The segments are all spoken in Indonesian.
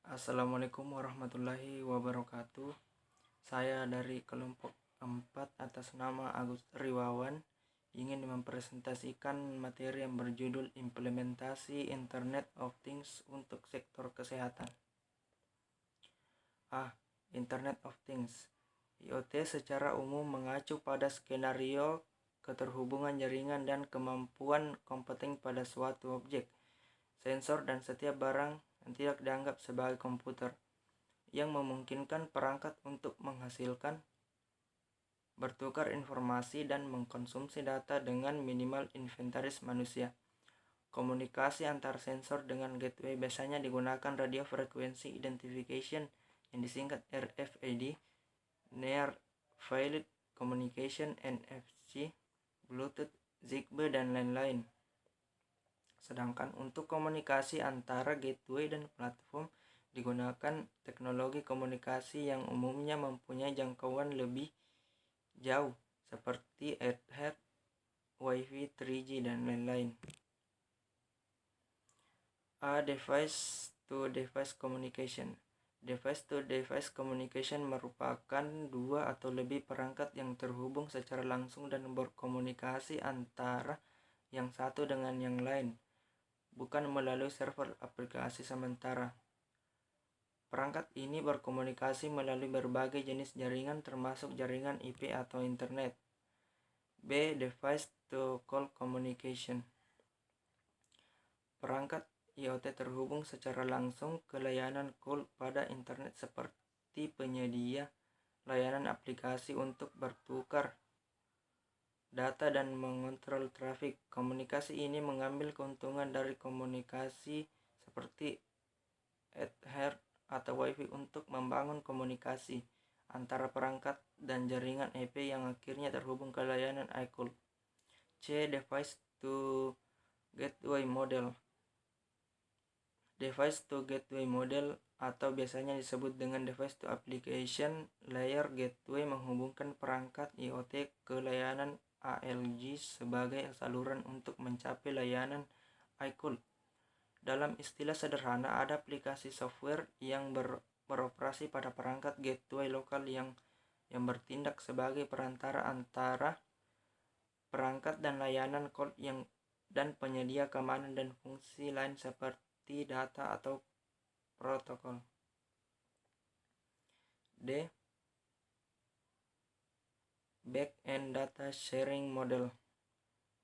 Assalamualaikum warahmatullahi wabarakatuh. Saya dari kelompok 4 atas nama Agus Riwawan ingin mempresentasikan materi yang berjudul Implementasi Internet of Things untuk sektor kesehatan. Internet of Things. IoT secara umum mengacu pada skenario keterhubungan jaringan dan kemampuan komputing pada suatu objek, sensor dan setiap barang yang tidak dianggap sebagai komputer, yang memungkinkan perangkat untuk menghasilkan, bertukar informasi dan mengkonsumsi data dengan minimal inventaris manusia. Komunikasi antar sensor dengan gateway biasanya digunakan Radio Frequency Identification yang disingkat RFID, Near Field Communication NFC, Bluetooth, Zigbee, dan lain-lain. Sedangkan untuk komunikasi antara gateway dan platform digunakan teknologi komunikasi yang umumnya mempunyai jangkauan lebih jauh seperti Ethernet, Wi-Fi, 3G, dan lain-lain. Device-to-device communication. Device-to-device communication merupakan dua atau lebih perangkat yang terhubung secara langsung dan berkomunikasi antara yang satu dengan yang lain, bukan melalui server aplikasi sementara. Perangkat ini berkomunikasi melalui berbagai jenis jaringan termasuk jaringan IP atau internet. Device to call communication. Perangkat IoT terhubung secara langsung ke layanan call pada internet seperti penyedia layanan aplikasi untuk bertukar data dan mengontrol trafik. Komunikasi ini mengambil keuntungan dari komunikasi seperti Ethernet atau Wi-Fi untuk membangun komunikasi antara perangkat dan jaringan IP yang akhirnya terhubung ke layanan iCall. Device to gateway model. Device to gateway model atau biasanya disebut dengan device to application layer gateway menghubungkan perangkat IoT ke layanan ALG sebagai saluran untuk mencapai layanan iCall. Dalam istilah sederhana, ada aplikasi software yang beroperasi pada perangkat gateway lokal yang bertindak sebagai perantara antara perangkat dan layanan call dan penyedia keamanan dan fungsi lain seperti data atau protokol. Back-end data sharing model.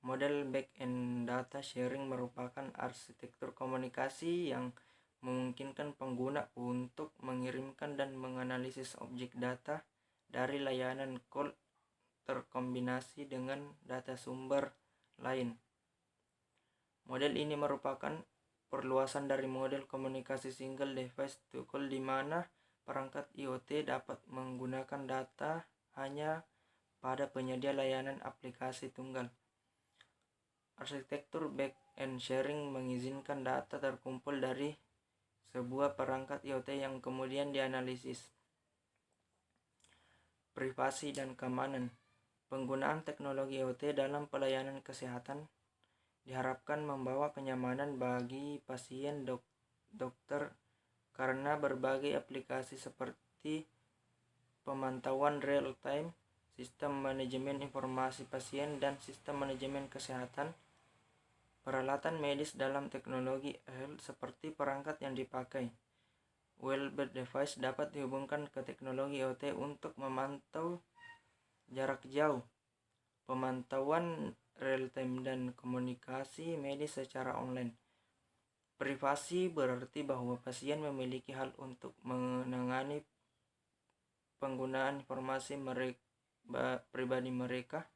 Model back-end data sharing merupakan arsitektur komunikasi yang memungkinkan pengguna untuk mengirimkan dan menganalisis objek data dari layanan call terkombinasi dengan data sumber lain. Model ini merupakan perluasan dari model komunikasi single device to call di mana perangkat IoT dapat menggunakan data hanya pada penyedia layanan aplikasi tunggal. Arsitektur back-end sharing mengizinkan data terkumpul dari sebuah perangkat IoT yang kemudian dianalisis. Privasi dan keamanan. Penggunaan teknologi IoT dalam pelayanan kesehatan diharapkan membawa kenyamanan bagi pasien, dokter karena berbagai aplikasi seperti pemantauan real time, sistem manajemen informasi pasien, dan sistem manajemen kesehatan. Peralatan medis dalam teknologi health seperti perangkat yang dipakai. Wearable device dapat dihubungkan ke teknologi IoT untuk memantau jarak jauh, pemantauan real time, dan komunikasi medis secara online. Privasi berarti bahwa pasien memiliki hak untuk menangani penggunaan informasi pribadi mereka,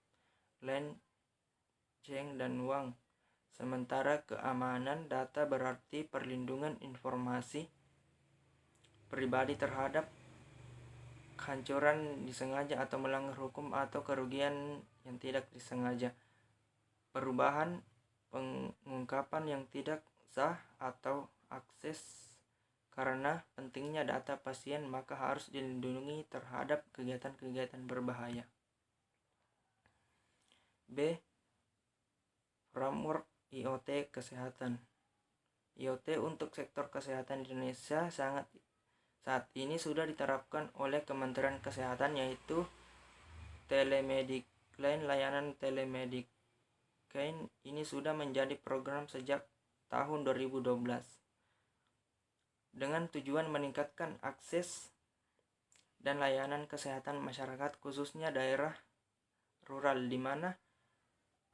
ceng dan uang. Sementara keamanan data berarti perlindungan informasi pribadi terhadap kehancuran disengaja atau melanggar hukum atau kerugian yang tidak disengaja, perubahan pengungkapan yang tidak sah atau akses karena pentingnya data pasien maka harus dilindungi terhadap kegiatan-kegiatan berbahaya. Framework IoT kesehatan. IoT untuk sektor kesehatan di Indonesia saat ini sudah diterapkan oleh Kementerian Kesehatan, yaitu Telemedicline. Layanan Telemedicline ini sudah menjadi program sejak tahun 2012 dengan tujuan meningkatkan akses dan layanan kesehatan masyarakat, khususnya daerah rural, di mana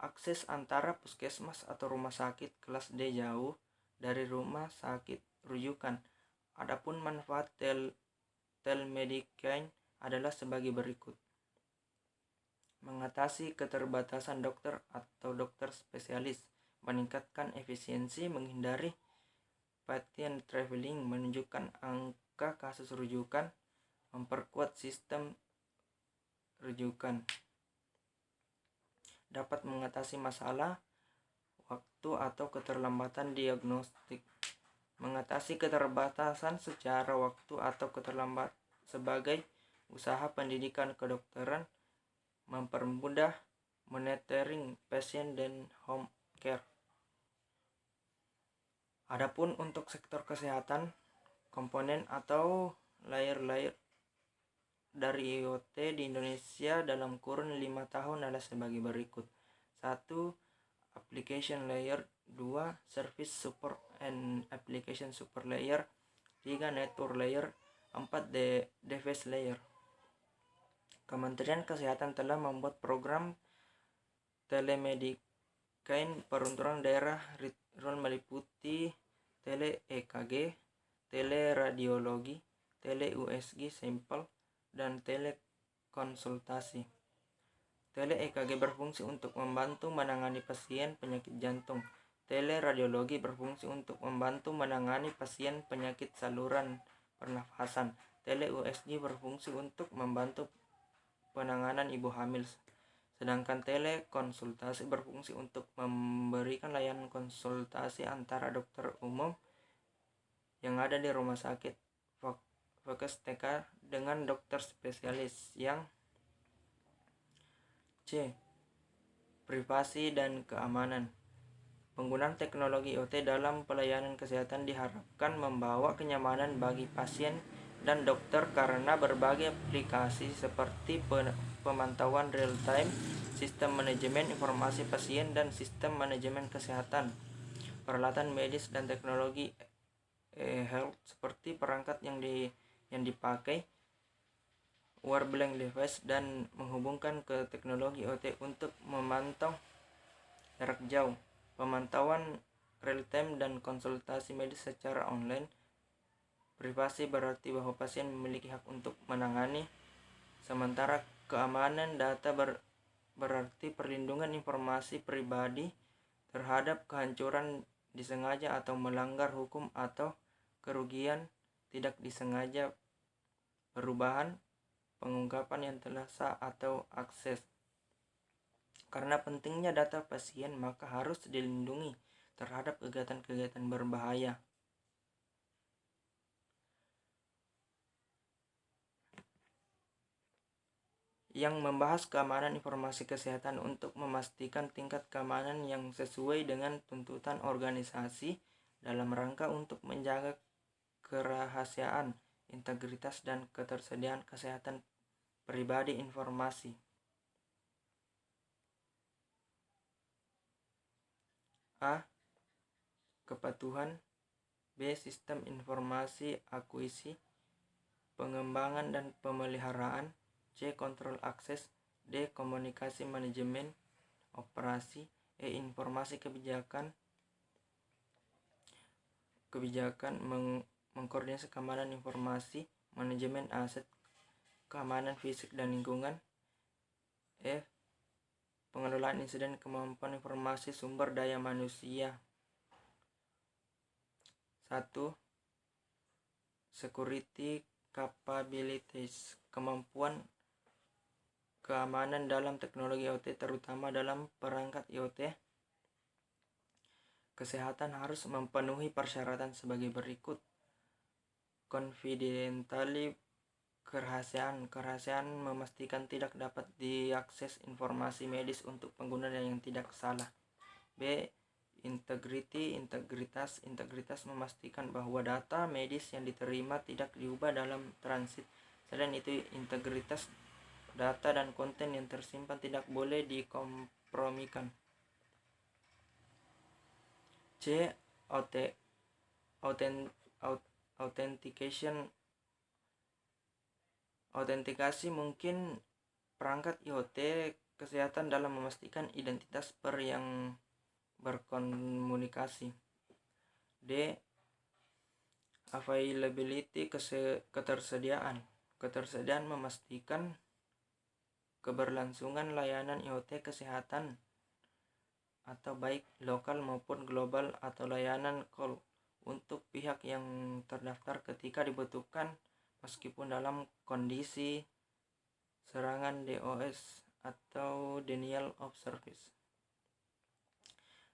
akses antara puskesmas atau rumah sakit kelas D jauh dari rumah sakit rujukan. Adapun manfaat telemedicine adalah sebagai berikut: mengatasi keterbatasan dokter atau dokter spesialis, meningkatkan efisiensi, menghindari patient traveling, menunjukkan angka kasus rujukan, memperkuat sistem rujukan, dapat mengatasi masalah waktu atau keterlambatan diagnostik, mengatasi keterbatasan secara waktu atau keterlambatan sebagai usaha pendidikan kedokteran, mempermudah monitoring pasien dan home care. Adapun untuk sektor kesehatan, komponen atau layer-layer dari IoT di Indonesia dalam kurun 5 tahun adalah sebagai berikut: 1. Application layer, 2. Service support and application support layer, 3. Network layer, 4. Device layer. Kementerian Kesehatan telah membuat program telemedicine peruntukan daerah rural meliputi tele-EKG, teleradiologi, tele-USG sampel, dan telekonsultasi. Tele-EKG berfungsi untuk membantu menangani pasien penyakit jantung. Teleradiologi berfungsi untuk membantu menangani pasien penyakit saluran pernafasan. Tele-USG berfungsi untuk membantu penanganan ibu hamil. Sedangkan telekonsultasi berfungsi untuk memberikan layanan konsultasi antara dokter umum yang ada di rumah sakit fokus TK dengan dokter spesialis. Yang C. Privasi dan keamanan. Penggunaan teknologi IoT dalam pelayanan kesehatan diharapkan membawa kenyamanan bagi pasien dan dokter karena berbagai aplikasi seperti pemantauan real time, sistem manajemen informasi pasien, dan sistem manajemen kesehatan, peralatan medis, dan teknologi health seperti perangkat yang dipakai, wearable device, dan menghubungkan ke teknologi IoT untuk memantau jarak jauh, pemantauan real time, dan konsultasi medis secara online. Privasi berarti bahwa pasien memiliki hak untuk menangani, sementara keamanan data berarti perlindungan informasi pribadi terhadap kehancuran disengaja atau melanggar hukum atau kerugian tidak disengaja, perubahan, pengungkapan yang telah sah, atau akses. Karena pentingnya data pasien, maka harus dilindungi terhadap kegiatan-kegiatan berbahaya. Yang membahas keamanan informasi kesehatan untuk memastikan tingkat keamanan yang sesuai dengan tuntutan organisasi dalam rangka untuk menjaga kerahasiaan, integritas, dan ketersediaan kesehatan pribadi informasi. A. Kepatuhan. B. Sistem informasi akuisisi, pengembangan, dan pemeliharaan. C. Kontrol akses. D. Komunikasi manajemen operasi. E. Informasi kebijakan mengkoordinasi keamanan informasi, manajemen aset, keamanan fisik dan lingkungan. F. Pengelolaan insiden, kemampuan informasi, sumber daya manusia. 1. Security capabilities, kemampuan keamanan dalam teknologi IoT, terutama dalam perangkat IoT. Kesehatan harus memenuhi persyaratan sebagai berikut: confidentiality, kerahasiaan memastikan tidak dapat diakses informasi medis untuk penggunaan yang tidak salah. B. Integritas memastikan bahwa data medis yang diterima tidak diubah dalam transit. Selain itu, integritas data dan konten yang tersimpan tidak boleh dikompromikan. C. Autentikasi mungkin perangkat IoT kesehatan dalam memastikan identitas yang berkomunikasi. D. Availability ketersediaan memastikan keberlangsungan layanan IoT kesehatan atau baik lokal maupun global atau layanan call untuk pihak yang terdaftar ketika dibutuhkan meskipun dalam kondisi serangan DOS atau denial of service.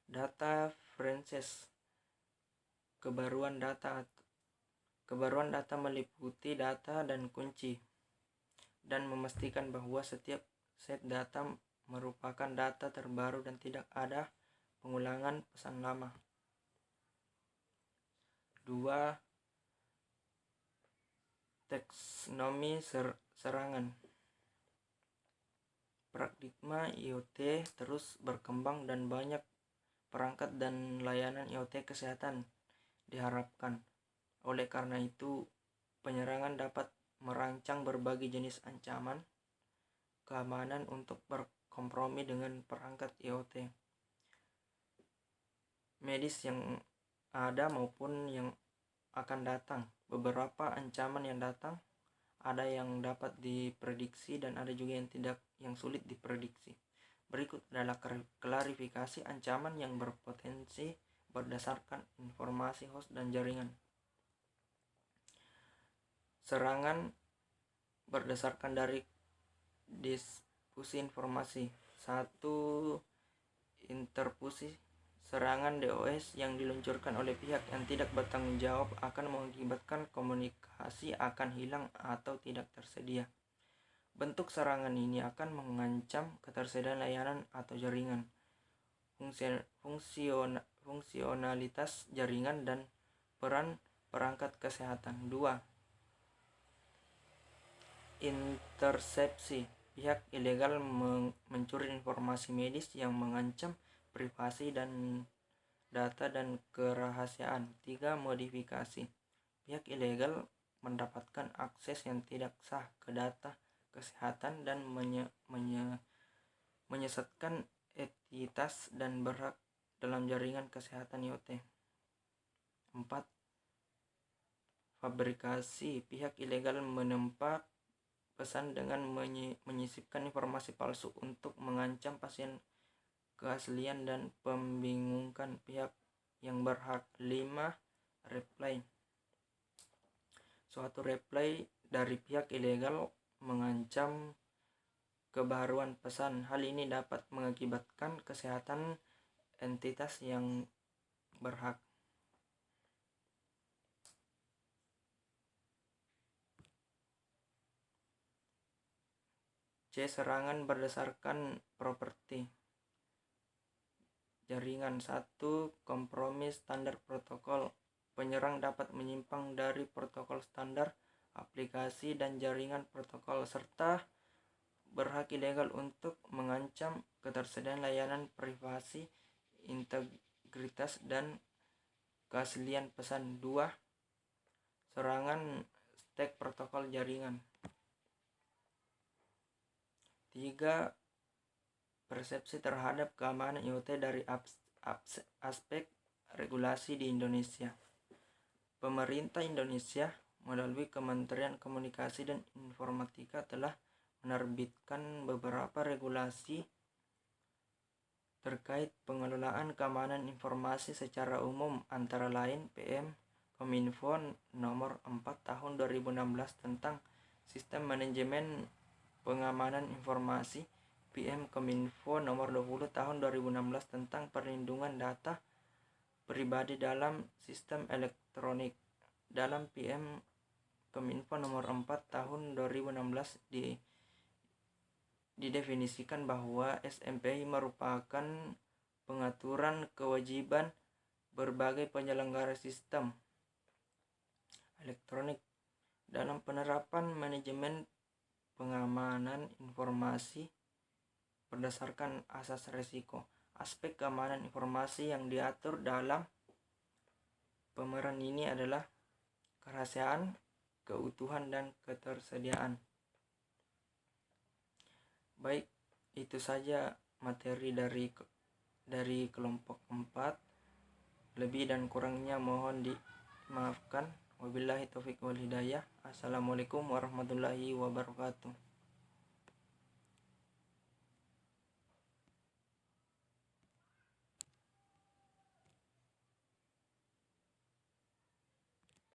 Data forensics kebaruan data meliputi data dan kunci dan memastikan bahwa setiap set data merupakan data terbaru dan tidak ada pengulangan pesan lama. 2. Taksonomi serangan. Paradigma IoT terus berkembang dan banyak perangkat dan layanan IoT kesehatan diharapkan. Oleh karena itu, penyerangan dapat merancang berbagai jenis ancaman keamanan untuk berkompromi dengan perangkat IoT medis yang ada maupun yang akan datang. Beberapa ancaman yang datang ada yang dapat diprediksi dan ada juga yang sulit diprediksi. Berikut adalah klarifikasi ancaman yang berpotensi berdasarkan informasi host dan jaringan. Serangan berdasarkan dari distribusi informasi. 1. Interupsi. Serangan DOS yang diluncurkan oleh pihak yang tidak bertanggung jawab akan mengakibatkan komunikasi akan hilang atau tidak tersedia. Bentuk serangan ini akan mengancam ketersediaan layanan atau jaringan, fungsionalitas jaringan, dan peran perangkat kesehatan. 2. Intersepsi. Pihak ilegal mencuri informasi medis yang mengancam privasi dan data dan kerahasiaan. 3. Modifikasi. Pihak ilegal mendapatkan akses yang tidak sah ke data kesehatan dan menyesatkan entitas dan berhak dalam jaringan kesehatan IoT. 4. Fabrikasi. Pihak ilegal menempa pesan dengan menyisipkan informasi palsu untuk mengancam pasien keaslian dan membingungkan pihak yang berhak. 5. Reply. Suatu reply dari pihak ilegal mengancam kebaruan pesan. Hal ini dapat mengakibatkan kesehatan entitas yang berhak. C. Serangan berdasarkan properti jaringan. 1. Kompromi standar protokol. Penyerang dapat menyimpang dari protokol standar aplikasi dan jaringan protokol serta berhak ilegal untuk mengancam ketersediaan layanan, privasi, integritas, dan keaslian pesan. 2. Serangan stack protokol jaringan. 3. Persepsi terhadap keamanan IoT dari aspek regulasi di Indonesia. Pemerintah Indonesia melalui Kementerian Komunikasi dan Informatika telah menerbitkan beberapa regulasi terkait pengelolaan keamanan informasi secara umum, antara lain PM Kominfo nomor 4 tahun 2016 tentang sistem manajemen pengamanan informasi, PM Kominfo nomor 20 tahun 2016 tentang perlindungan data pribadi dalam sistem elektronik. Dalam PM Kominfo nomor 4 tahun 2016 didefinisikan bahwa SMPI merupakan pengaturan kewajiban berbagai penyelenggara sistem elektronik dalam penerapan manajemen pengamanan informasi berdasarkan asas risiko. Aspek keamanan informasi yang diatur dalam pemeran ini adalah kerahasiaan, keutuhan, dan ketersediaan. Baik, itu saja materi dari kelompok 4. Lebih dan kurangnya mohon dimaafkan. Wabillahi taufiq wal hidayah. Assalamualaikum warahmatullahi wabarakatuh.